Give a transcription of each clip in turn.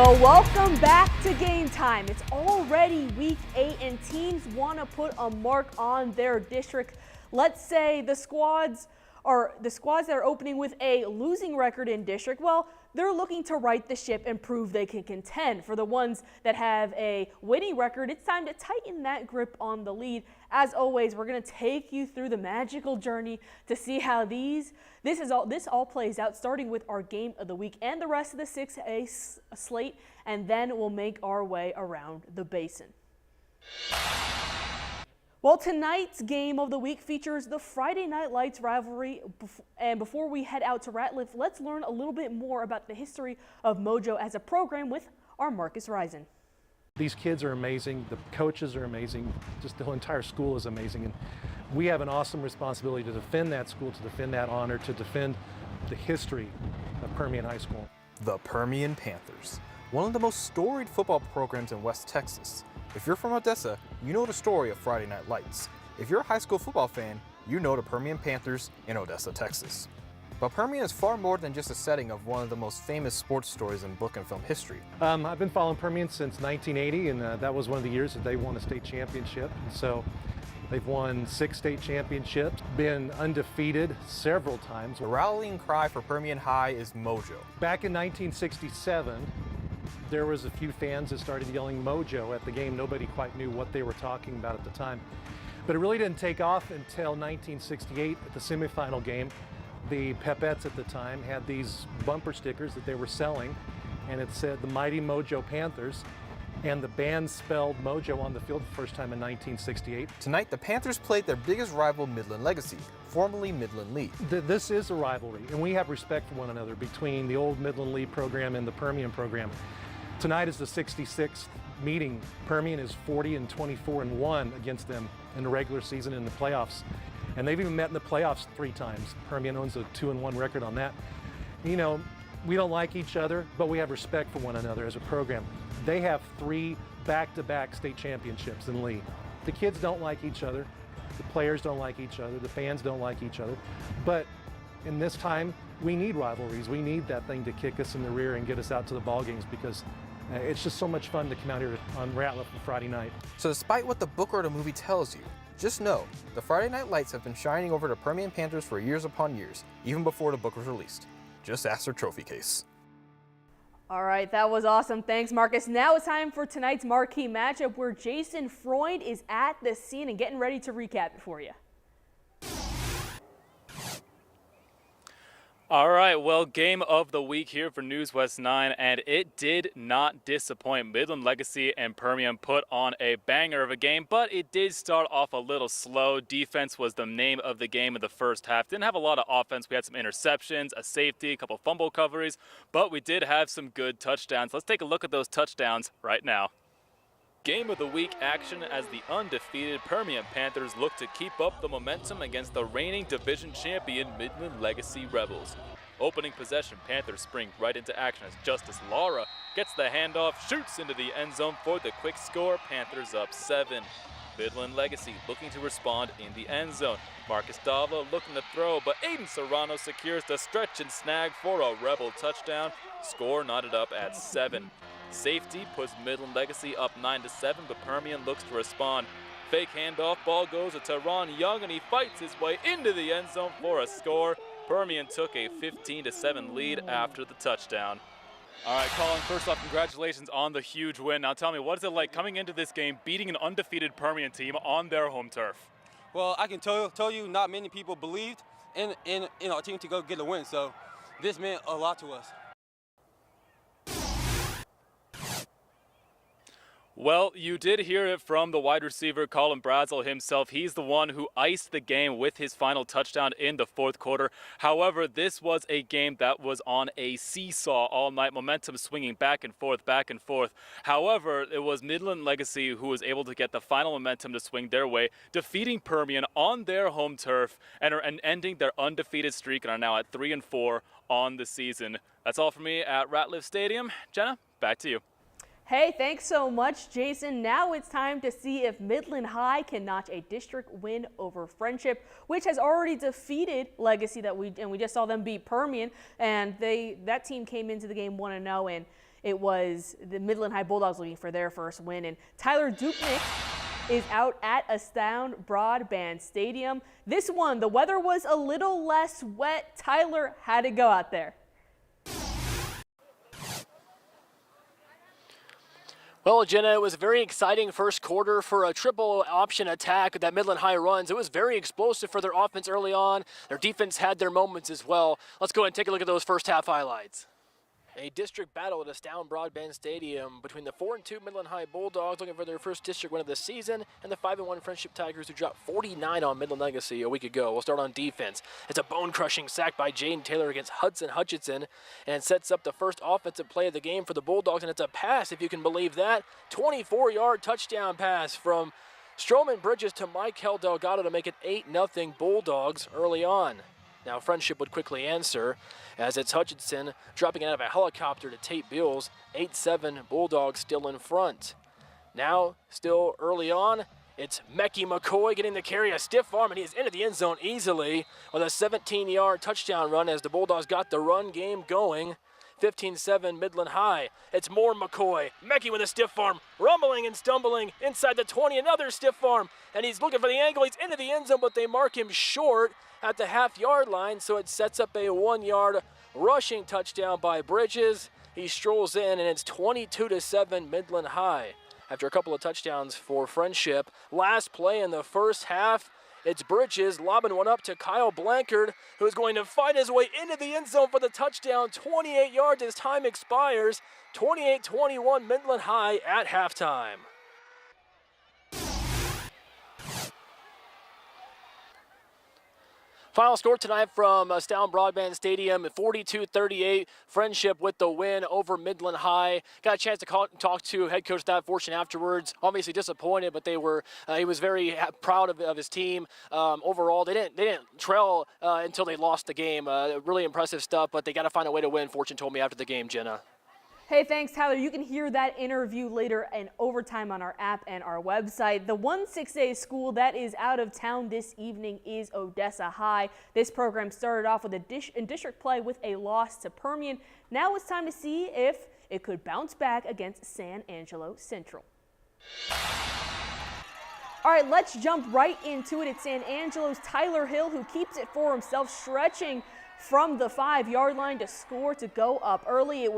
Well, welcome back to Game Time. It's already week 8 and teams want to put a mark on their district. Let's say the squads that are opening with a losing record in district, well, they're looking to right the ship and prove they can contend. For the ones that have a winning record, it's time to tighten that grip on the lead. As always, we're going to take you through the magical journey to see how this all plays out, starting with our game of the week and the rest of the 6A slate, and then we'll make our way around the basin. Well, tonight's game of the week features the Friday Night Lights rivalry. And before we head out to Ratliff, let's learn a little bit more about the history of Mojo as a program with our Marcus Risen. These kids are amazing. The coaches are amazing. Just the whole entire school is amazing. And we have an awesome responsibility to defend that school, to defend that honor, to defend the history of Permian High School. The Permian Panthers, one of the most storied football programs in West Texas. If you're from Odessa, you know the story of Friday Night Lights. If you're a high school football fan, you know the Permian Panthers in Odessa, Texas. But Permian is far more than just a setting of one of the most famous sports stories in book and film history. I've been following Permian since 1980, and that was one of the years that they won a state championship. And so they've won 6 state championships, been undefeated several times. The rallying cry for Permian High is Mojo. Back in 1967, there was a few fans that started yelling Mojo at the game. Nobody quite knew what they were talking about at the time. But it really didn't take off until 1968 at the semifinal game. The Pepettes at the time had these bumper stickers that they were selling, and it said the Mighty Mojo Panthers, and the band spelled Mojo on the field the first time in 1968. Tonight, the Panthers played their biggest rival, Midland Legacy, formerly Midland Lee. This is a rivalry, and we have respect for one another between the old Midland Lee program and the Permian program. Tonight is the 66th meeting. Permian is 40-24-1 against them in the regular season and in the playoffs. And they've even met in the playoffs 3 times. Permian owns a 2-1 record on that. You know, we don't like each other, but we have respect for one another as a program. They have 3 back-to-back state championships in Lee. The kids don't like each other. The players don't like each other. The fans don't like each other. But in this time, we need rivalries. We need that thing to kick us in the rear and get us out to the ball games, because it's just so much fun to come out here on Ratliff on Friday night. So despite what the book or the movie tells you, just know the Friday Night Lights have been shining over the Permian Panthers for years upon years, even before the book was released. Just ask their trophy case. All right, that was awesome. Thanks, Marcus. Now it's time for tonight's marquee matchup where Jason Freund is at the scene and getting ready to recap it for you. All right, well, game of the week here for News West 9, and it did not disappoint. Midland Legacy and Permian put on a banger of a game, but it did start off a little slow. Defense was the name of the game in the first half. Didn't have a lot of offense. We had some interceptions, a safety, a couple fumble recoveries, but we did have some good touchdowns. Let's take a look at those touchdowns right now. Game of the week action as the undefeated Permian Panthers look to keep up the momentum against the reigning division champion Midland Legacy Rebels. Opening possession, Panthers spring right into action as Justice Lara gets the handoff, shoots into the end zone for the quick score. Panthers up 7. Midland Legacy looking to respond in the end zone. Marcus Davila looking to throw, but Aiden Serrano secures the stretch and snag for a Rebel touchdown. Score knotted up at 7. Safety puts Midland Legacy up 9-7, but Permian looks to respond. Fake handoff, ball goes to Teron Young, and he fights his way into the end zone for a score. Permian took a 15-7 lead after the touchdown. All right, Colin, first off, congratulations on the huge win. Now tell me, what is it like coming into this game, beating an undefeated Permian team on their home turf? Well, I can tell you not many people believed in our team to go get a win, so this meant a lot to us. Well, you did hear it from the wide receiver, Colin Brazel himself. He's the one who iced the game with his final touchdown in the fourth quarter. However, this was a game that was on a seesaw all night, momentum swinging back and forth, back and forth. However, it was Midland Legacy who was able to get the final momentum to swing their way, defeating Permian on their home turf and ending their undefeated streak and are now at 3-4 on the season. That's all for me at Ratliff Stadium. Jenna, back to you. Hey, thanks so much, Jason. Now it's time to see if Midland High can notch a district win over Friendship, which has already defeated Legacy we just saw them beat Permian, and that team came into the game 1-0, and it was the Midland High Bulldogs looking for their first win. And Tyler Dupnick is out at Astound Broadband Stadium. This one, the weather was a little less wet. Tyler had to go out there. Well, Jenna, it was a very exciting first quarter for a triple option attack that Midland High runs. It was very explosive for their offense early on. Their defense had their moments as well. Let's go ahead and take a look at those first half highlights. A district battle at Astound Broadband Stadium between the 4-2 Midland High Bulldogs looking for their first district win of the season and the 5-1 Friendship Tigers who dropped 49 on Midland Legacy a week ago. We'll start on defense. It's a bone-crushing sack by Jaden Taylor against Hudson Hutchinson, and it sets up the first offensive play of the game for the Bulldogs, and it's a pass, if you can believe that. 24-yard touchdown pass from Stroman Bridges to Michael Delgado to make it 8-0 Bulldogs early on. Now Friendship would quickly answer as it's Hutchinson dropping it out of a helicopter to Tate Bills. 8-7 Bulldogs still in front. Now still early on, it's Mecky McCoy getting the carry, a stiff arm, and he is into the end zone easily with a 17-yard touchdown run as the Bulldogs got the run game going. 15-7 Midland High. It's more McCoy. Mecky with a stiff arm, rumbling and stumbling inside the 20, another stiff arm, and he's looking for the angle. He's into the end zone, but they mark him short at the half-yard line, so it sets up a 1-yard rushing touchdown by Bridges. He strolls in, and it's 22-7 Midland High. After a couple of touchdowns for Friendship, last play in the first half, it's Bridges lobbing one up to Kyle Blankard, who's going to find his way into the end zone for the touchdown. 28 yards as time expires. 28-21 Midland High at halftime. Final score tonight from Astound Broadband Stadium, 42-38. Friendship with the win over Midland High. Got a chance to talk to head coach Thad Fortune afterwards. Obviously disappointed, but he was very proud of his team. Overall, they didn't trail until they lost the game. Really impressive stuff, but they got to find a way to win. Fortune told me after the game, Jenna. Hey, thanks, Tyler. You can hear that interview later in overtime on our app and our website. The 1-6A school that is out of town this evening is Odessa High. This program started off with in district play with a loss to Permian. Now it's time to see if it could bounce back against San Angelo Central. All right, let's jump right into it. It's San Angelo's Tyler Hill who keeps it for himself, stretching from the 5-yard line to score to go up early.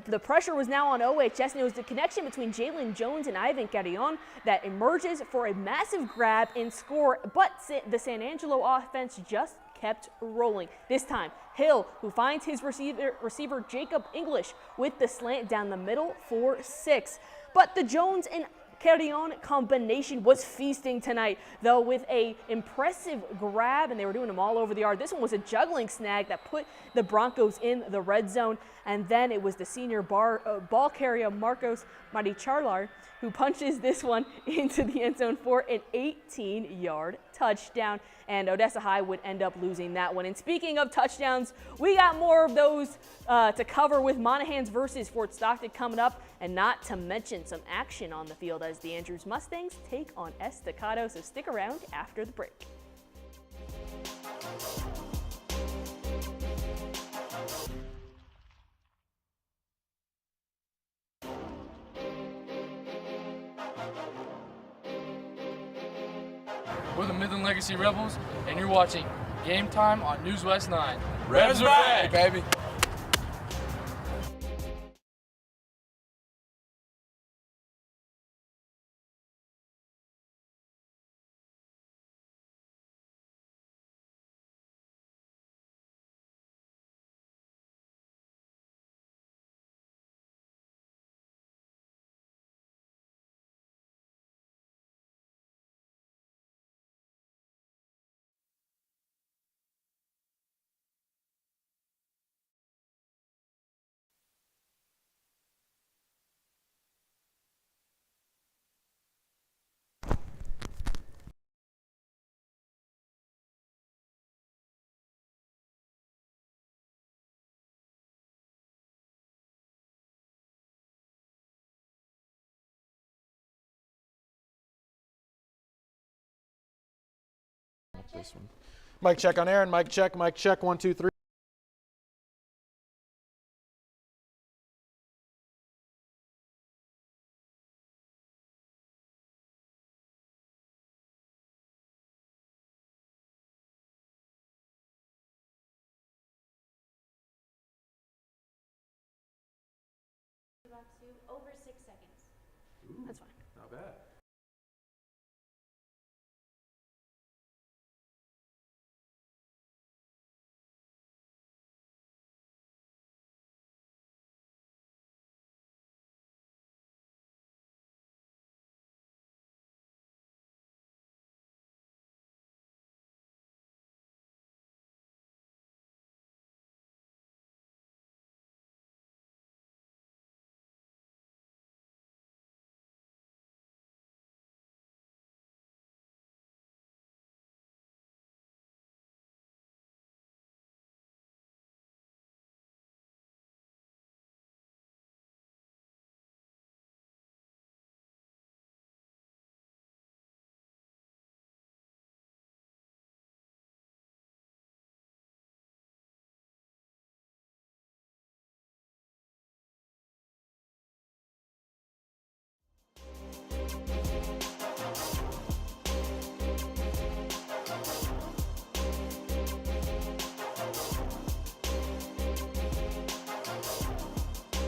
The pressure was now on OHS, and it was the connection between Jalen Jones and Ivan Carrion that emerges for a massive grab and score, but the San Angelo offense just kept rolling. This time, Hill, who finds his receiver Jacob English with the slant down the middle for 6. But the Jones and Carrion combination was feasting tonight, though, with a impressive grab, and they were doing them all over the yard. This one was a juggling snag that put the Broncos in the red zone, and then it was the senior ball carrier Marcos Maricharlar who punches this one into the end zone for an 18-yard touchdown, and Odessa High would end up losing that one. And speaking of touchdowns, we got more of those to cover with Monahans versus Fort Stockton coming up, and not to mention some action on the field as the Andrews Mustangs take on Estacado, so stick around after the break. We're the Midland Legacy Rebels, and you're watching Game Time on News West 9. Rebs are back, baby! This one. Mic check on Aaron. Mic check. 1, 2, 3. to over 6 seconds. Ooh, that's fine. Not bad.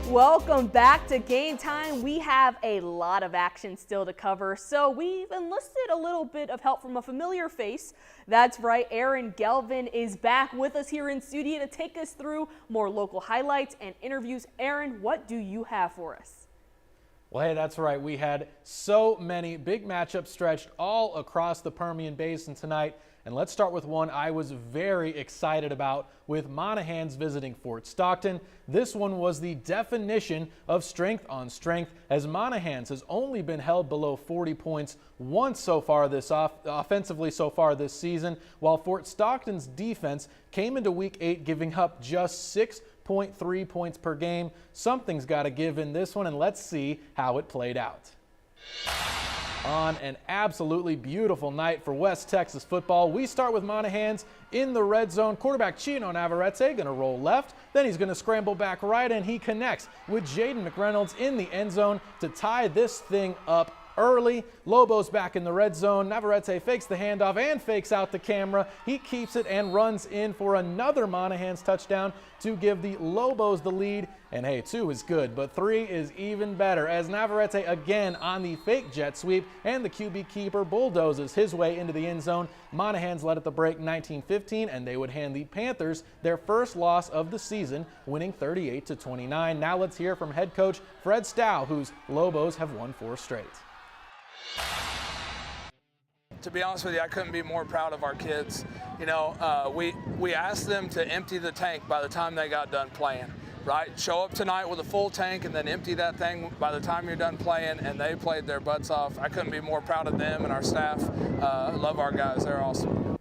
Welcome back to Game Time. We have a lot of action still to cover, so we've enlisted a little bit of help from a familiar face. That's right, Aaron Galvin is back with us here in studio to take us through more local highlights and interviews. Aaron, what do you have for us? Well, hey, that's right. We had so many big matchups stretched all across the Permian Basin tonight. And let's start with one I was very excited about with Monahans visiting Fort Stockton. This one was the definition of strength on strength, as Monahans has only been held below 40 points once so far offensively so far this season, while Fort Stockton's defense came into Week 8 giving up just 6.3 points per game. Something's got to give in this one, and let's see how it played out. On an absolutely beautiful night for West Texas football, we start with Monahans in the red zone. Quarterback Chino Navarrete going to roll left, then he's going to scramble back right, and he connects with Jaden McReynolds in the end zone to tie this thing up early. Lobos back in the red zone. Navarrete fakes the handoff and fakes out the camera. He keeps it and runs in for another Monahans touchdown to give the Lobos the lead. And hey, 2 is good, but 3 is even better, as Navarrete again on the fake jet sweep, and the QB keeper bulldozes his way into the end zone. Monahans led at the break 19-15, and they would hand the Panthers their first loss of the season, winning 38-29. Now let's hear from head coach Fred Stow, whose Lobos have won 4 straight. To be honest with you, I couldn't be more proud of our kids. You know, we asked them to empty the tank by the time they got done playing, right? Show up tonight with a full tank and then empty that thing by the time you're done playing, and they played their butts off. I couldn't be more proud of them and our staff. Love our guys. They're awesome.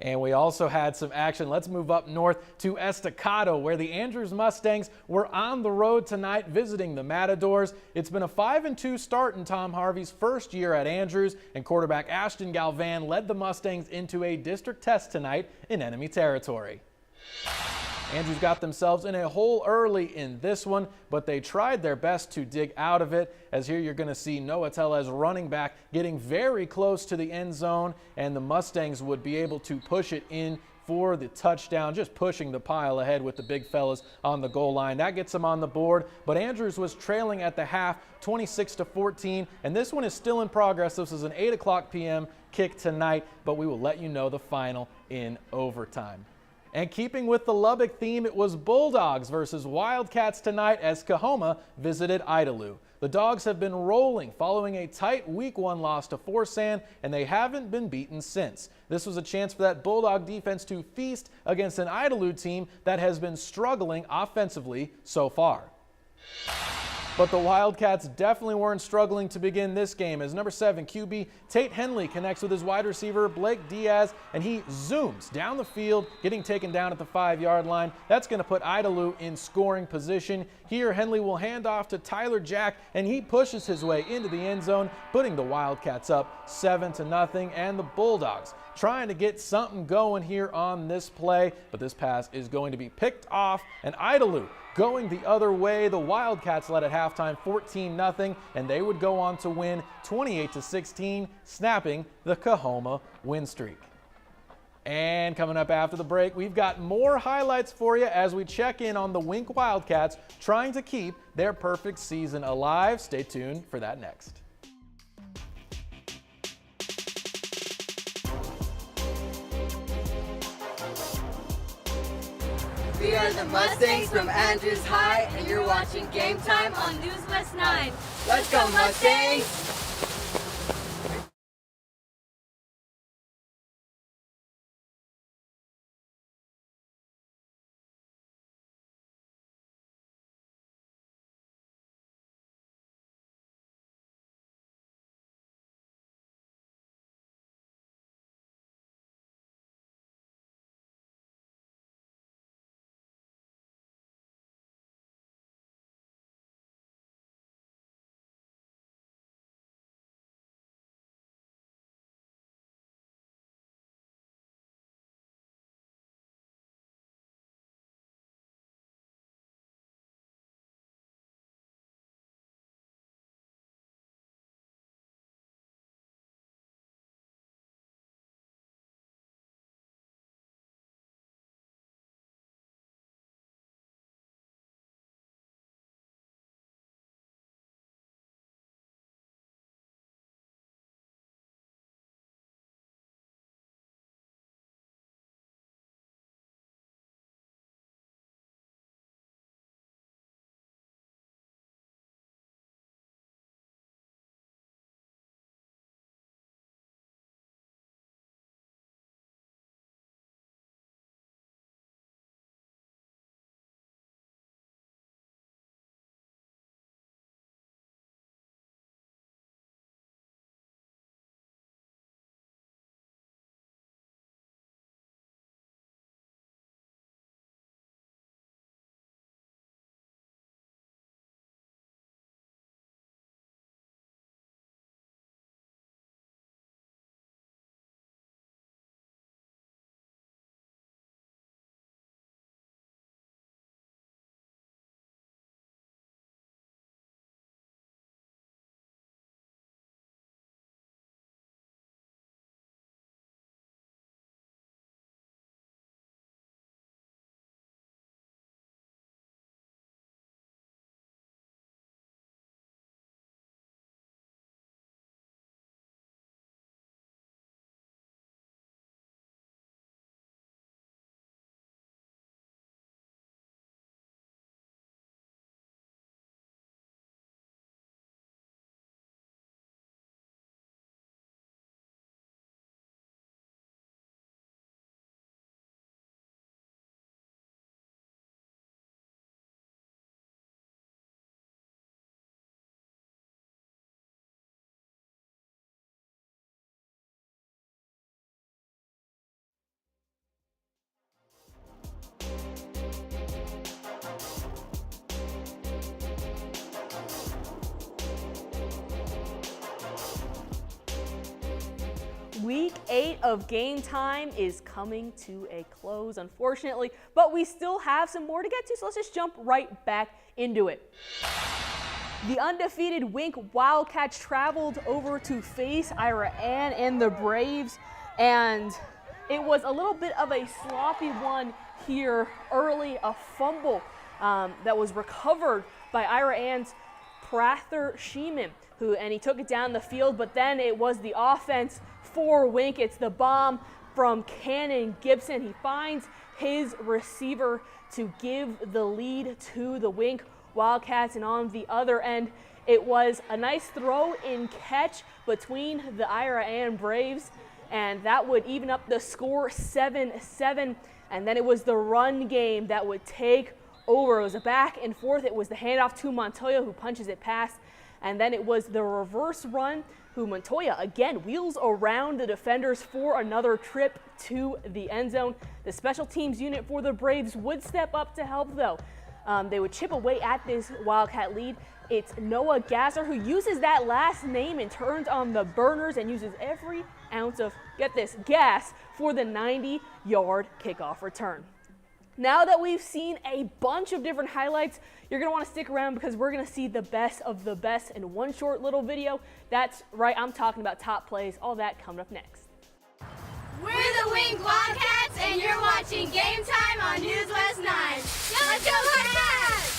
And we also had some action. Let's move up north to Estacado, where the Andrews Mustangs were on the road tonight visiting the Matadors. It's been a 5-2 start in Tom Harvey's first year at Andrews, and quarterback Ashton Galvan led the Mustangs into a district test tonight in enemy territory. Andrews got themselves in a hole early in this one, but they tried their best to dig out of it, as here you're going to see Noah Tellez running back getting very close to the end zone, and the Mustangs would be able to push it in for the touchdown, just pushing the pile ahead with the big fellas on the goal line. That gets them on the board, but Andrews was trailing at the half 26-14, and this one is still in progress. This is an 8 p.m. kick tonight, but we will let you know the final in overtime. And keeping with the Lubbock theme, it was Bulldogs versus Wildcats tonight as Coahoma visited Idalou. The Dogs have been rolling following a tight Week 1 loss to Forsan, and they haven't been beaten since. This was a chance for that Bulldog defense to feast against an Idalou team that has been struggling offensively so far. But the Wildcats definitely weren't struggling to begin this game, as number 7 QB Tate Henley connects with his wide receiver Blake Diaz, and he zooms down the field, getting taken down at the 5-yard line. That's going to put Idalou in scoring position. Here Henley will hand off to Tyler Jack, and he pushes his way into the end zone, putting the Wildcats up 7-0, and the Bulldogs trying to get something going here on this play, but this pass is going to be picked off, and Idalou going the other way. The Wildcats led at halftime 14-0, and they would go on to win 28-16, snapping the Coahoma win streak. And coming up after the break, we've got more highlights for you as we check in on the Wink Wildcats trying to keep their perfect season alive. Stay tuned for that next. We are the Mustangs from Andrews High, and you're watching Game Time on News West 9. Let's go, Mustangs! Week 8 of Game Time is coming to a close, unfortunately, but we still have some more to get to, so let's just jump right back into it. The undefeated Wink Wildcats traveled over to face Ira Ann and the Braves, and it was a little bit of a sloppy one here early, a fumble that was recovered by Ira Ann's Prather Sheeman, and he took it down the field, but then it was the offense for Wink. It's the bomb from Cannon Gibson. He finds his receiver to give the lead to the Wink Wildcats, and on the other end, it was a nice throw in catch between the Ira Ann Braves, and that would even up the score 7-7, and then it was the run game that would take over. It was a back and forth. It was the handoff to Montoya, who punches it past, and then it was the reverse run, who Montoya again wheels around the defenders for another trip to the end zone. The special teams unit for the Braves would step up to help, though. They would chip away at this Wildcat lead. It's Noah Gasser who uses that last name and turns on the burners and uses every ounce of, get this, gas for the 90-yard kickoff return. Now that we've seen a bunch of different highlights, you're going to want to stick around because we're going to see the best of the best in one short little video. That's right, I'm talking about top plays, all that coming up next. We're the Wink Wildcats! watching Game Time on News West 9. Let's go Cats!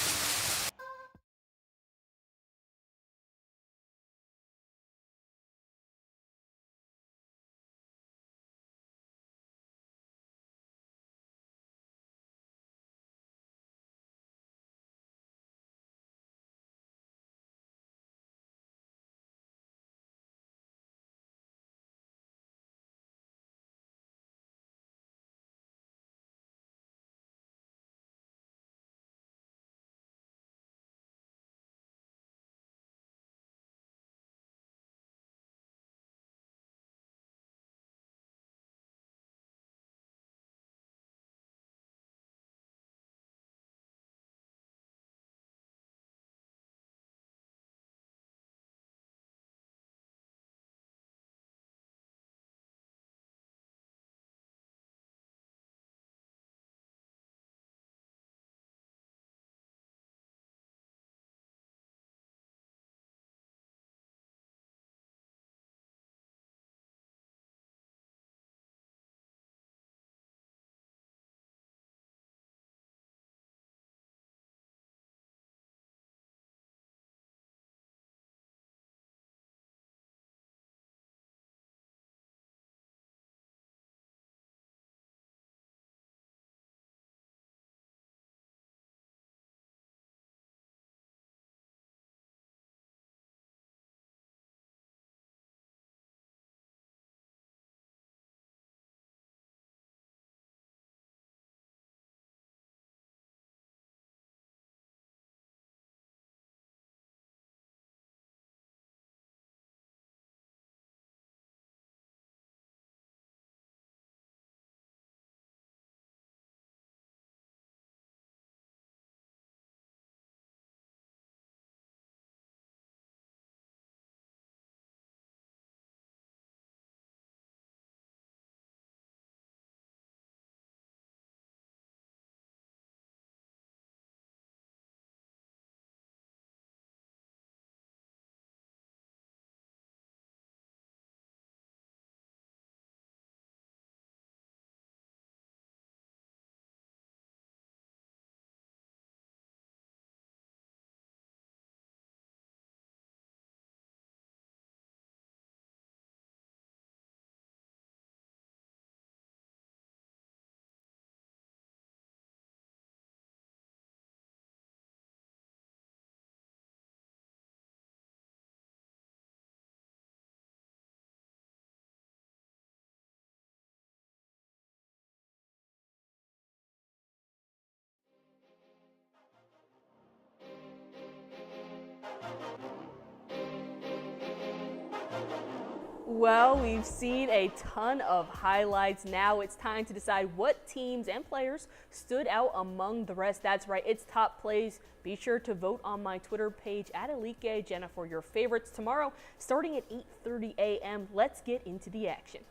Well, we've seen a ton of highlights. Now it's time to decide what teams and players stood out among the rest. That's right, it's top plays. Be sure to vote on my Twitter page at EliteGayJenna for your favorites tomorrow, starting at 8:30 a.m. Let's get into the action.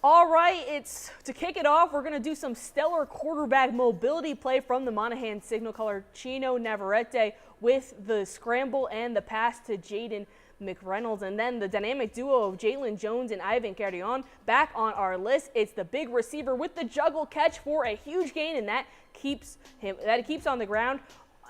All right, it's to kick it off, we're going to do some stellar quarterback mobility play from the Monahan signal caller Chino Navarrete with the scramble and the pass to Jaden McReynolds. And then the dynamic duo of Jalen Jones and Ivan Carrion back on our list. It's the big receiver with the juggle catch for a huge gain, and that keeps on the ground.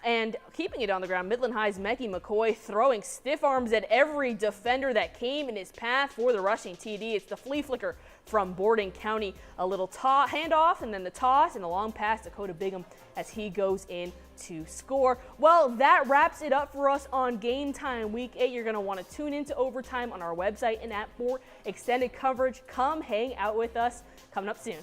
And keeping it on the ground, Midland High's Mecky McCoy throwing stiff arms at every defender that came in his path for the rushing TD. It's the flea flicker from Borden County. A little handoff and then the toss and a long pass to Dakota Bigham as he goes in to score. Well, that wraps it up for us on Game Time Week 8. You're going to want to tune into Overtime on our website and app for extended coverage. Come hang out with us. Coming up soon.